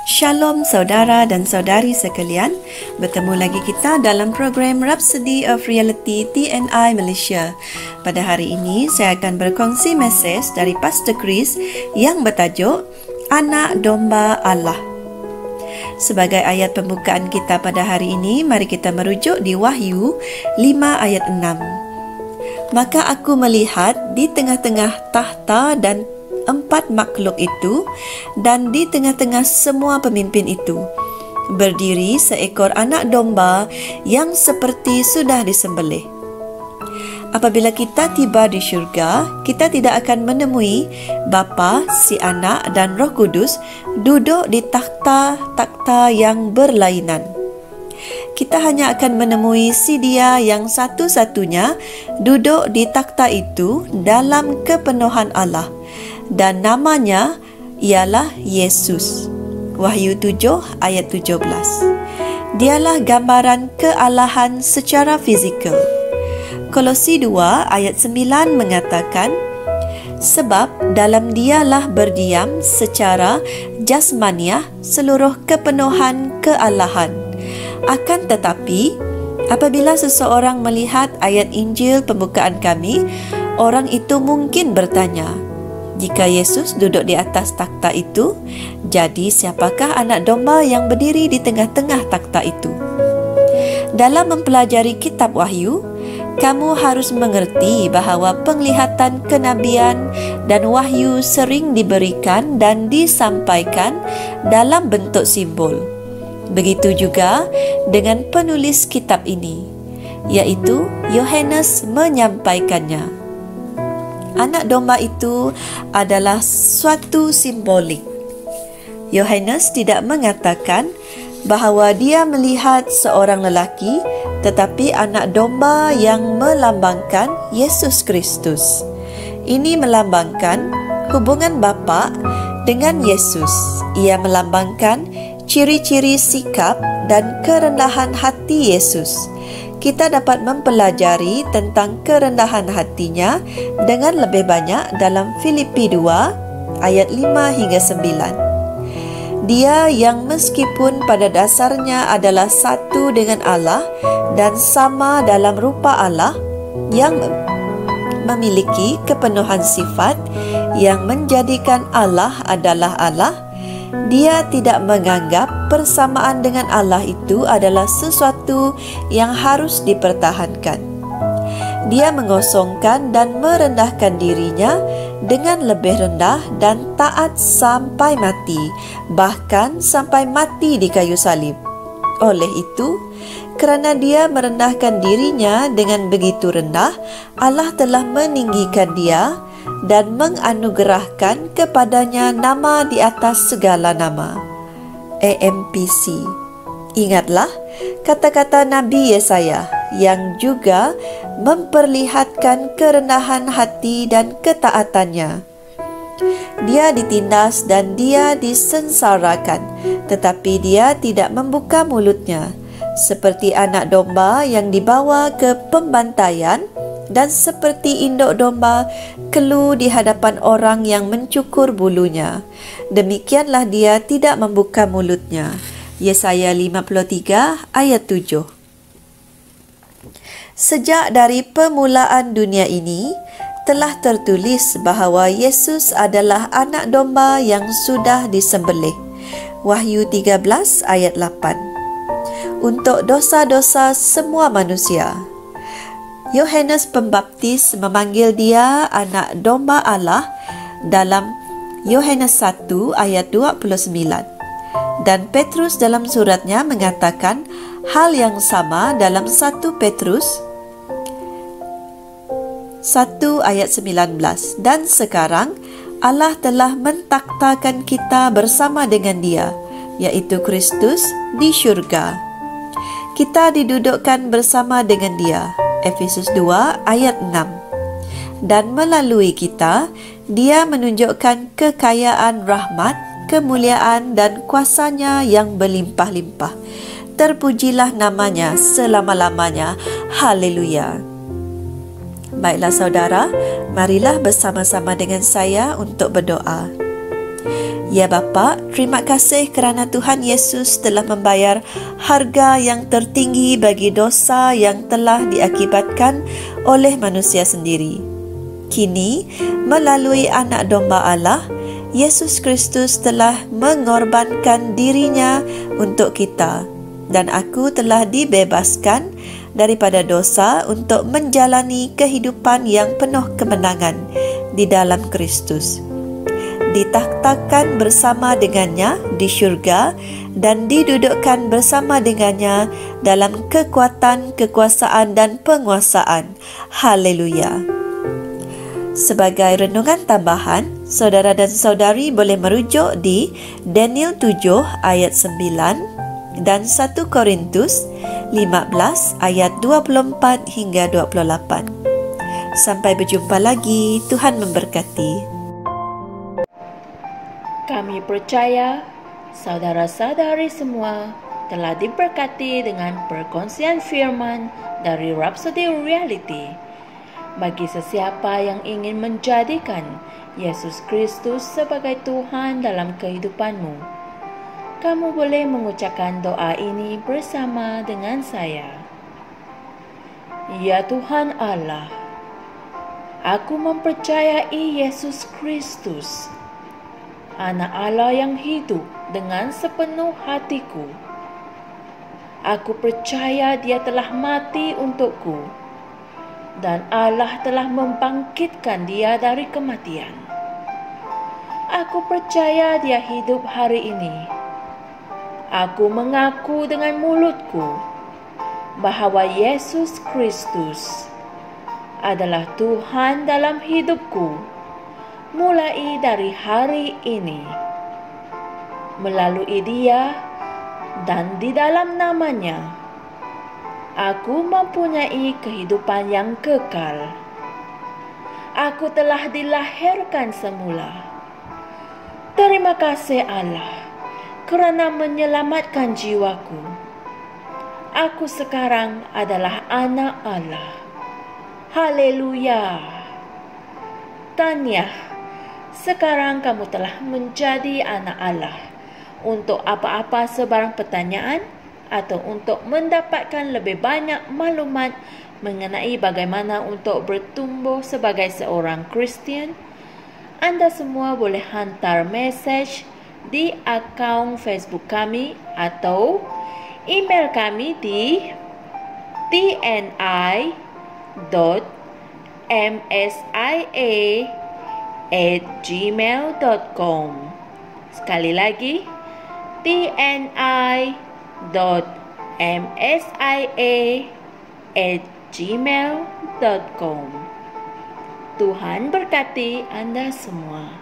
Shalom saudara dan saudari sekalian, bertemu lagi kita dalam program Rhapsody of Reality TNI Malaysia. Pada hari ini saya akan berkongsi mesej dari Pastor Chris yang bertajuk Anak Domba Allah. Sebagai ayat pembukaan kita pada hari ini, mari kita merujuk di Wahyu 5 ayat 6. Maka aku melihat di tengah-tengah tahta dan 4 makhluk itu, dan di tengah-tengah semua pemimpin itu berdiri seekor anak domba yang seperti sudah disembelih. Apabila kita tiba di syurga, kita tidak akan menemui Bapa, si Anak dan Roh Kudus duduk di takhta-takhta yang berlainan. Kita hanya akan menemui si Dia yang satu-satunya duduk di takhta itu dalam kepenuhan Allah, dan namanya ialah Yesus. Wahyu 7 ayat 17. Dialah gambaran kealahan secara fizikal. Kolosi 2 ayat 9 mengatakan, sebab dalam Dialah berdiam secara jasmaniah seluruh kepenuhan kealahan. Akan tetapi, apabila seseorang melihat ayat Injil pembukaan kami, orang itu mungkin bertanya, jika Yesus duduk di atas takhta itu, jadi siapakah anak domba yang berdiri di tengah-tengah takhta itu? Dalam mempelajari kitab Wahyu, kamu harus mengerti bahawa penglihatan kenabian dan wahyu sering diberikan dan disampaikan dalam bentuk simbol. Begitu juga dengan penulis kitab ini, iaitu Yohanes menyampaikannya. Anak domba itu adalah suatu simbolik. Yohanes tidak mengatakan bahawa dia melihat seorang lelaki, tetapi anak domba yang melambangkan Yesus Kristus. Ini melambangkan hubungan Bapa dengan Yesus. Ia melambangkan ciri-ciri sikap dan kerendahan hati Yesus. Kita dapat mempelajari tentang kerendahan hatinya dengan lebih banyak dalam Filipi 2 ayat 5 hingga 9. Dia yang meskipun pada dasarnya adalah satu dengan Allah dan sama dalam rupa Allah, yang memiliki kepenuhan sifat yang menjadikan Allah adalah Allah, dia tidak menganggap persamaan dengan Allah itu adalah sesuatu yang harus dipertahankan. Dia mengosongkan dan merendahkan dirinya dengan lebih rendah dan taat sampai mati, bahkan sampai mati di kayu salib. Oleh itu, kerana dia merendahkan dirinya dengan begitu rendah, Allah telah meninggikan dia dan menganugerahkan kepadanya nama di atas segala nama. AMPC. Ingatlah kata-kata Nabi Yesaya yang juga memperlihatkan kerendahan hati dan ketaatannya. Dia ditindas dan dia disensarakan, tetapi dia tidak membuka mulutnya, seperti anak domba yang dibawa ke pembantaian, dan seperti induk domba kelu di hadapan orang yang mencukur bulunya. Demikianlah dia tidak membuka mulutnya. Yesaya 53 ayat 7. Sejak dari permulaan dunia ini, telah tertulis bahawa Yesus adalah anak domba yang sudah disembelih. Wahyu 13 ayat 8. Untuk dosa-dosa semua manusia. Yohanes Pembaptis memanggil dia anak domba Allah dalam Yohanes 1 ayat 29. Dan Petrus dalam suratnya mengatakan hal yang sama dalam 1 Petrus 1 ayat 19. Dan sekarang Allah telah mentakhtakan kita bersama dengan Dia, yaitu Kristus, di syurga. Kita didudukkan bersama dengan Dia. Efesus 2 ayat 6. Dan melalui kita, Dia menunjukkan kekayaan rahmat, kemuliaan dan kuasanya yang berlimpah-limpah. Terpujilah namanya selama-lamanya. Haleluya. Baiklah saudara, marilah bersama-sama dengan saya untuk berdoa. Ya Bapa, terima kasih kerana Tuhan Yesus telah membayar harga yang tertinggi bagi dosa yang telah diakibatkan oleh manusia sendiri. Kini, melalui Anak Domba Allah, Yesus Kristus telah mengorbankan dirinya untuk kita, dan aku telah dibebaskan daripada dosa untuk menjalani kehidupan yang penuh kemenangan di dalam Kristus. Ditakhtakan bersama dengannya di syurga dan didudukkan bersama dengannya dalam kekuatan, kekuasaan dan penguasaan. Haleluya. Sebagai renungan tambahan, saudara dan saudari boleh merujuk di Daniel 7 ayat 9 dan 1 Korintus 15 ayat 24 hingga 28. Sampai berjumpa lagi. Tuhan memberkati. Kami percaya saudara-saudari semua telah diberkati dengan perkongsian firman dari Rhapsody Reality. Bagi sesiapa yang ingin menjadikan Yesus Kristus sebagai Tuhan dalam kehidupanmu, kamu boleh mengucapkan doa ini bersama dengan saya. Ya Tuhan Allah, aku mempercayai Yesus Kristus, Anak Allah yang hidup dengan sepenuh hatiku. Aku percaya Dia telah mati untukku, dan Allah telah membangkitkan Dia dari kematian. Aku percaya Dia hidup hari ini. Aku mengaku dengan mulutku bahawa Yesus Kristus adalah Tuhan dalam hidupku mulai dari hari ini. Melalui Dia dan di dalam nama-Nya, aku mempunyai kehidupan yang kekal. Aku telah dilahirkan semula. Terima kasih Allah kerana menyelamatkan jiwaku. Aku sekarang adalah anak Allah. Haleluya. Tahniah. Sekarang kamu telah menjadi anak Allah. Untuk apa-apa sebarang pertanyaan atau untuk mendapatkan lebih banyak maklumat mengenai bagaimana untuk bertumbuh sebagai seorang Kristian, anda semua boleh hantar mesej di akaun Facebook kami atau email kami di tni.msia@gmail.com. Sekali lagi, tni.msia@gmail.com. Tuhan berkati anda semua.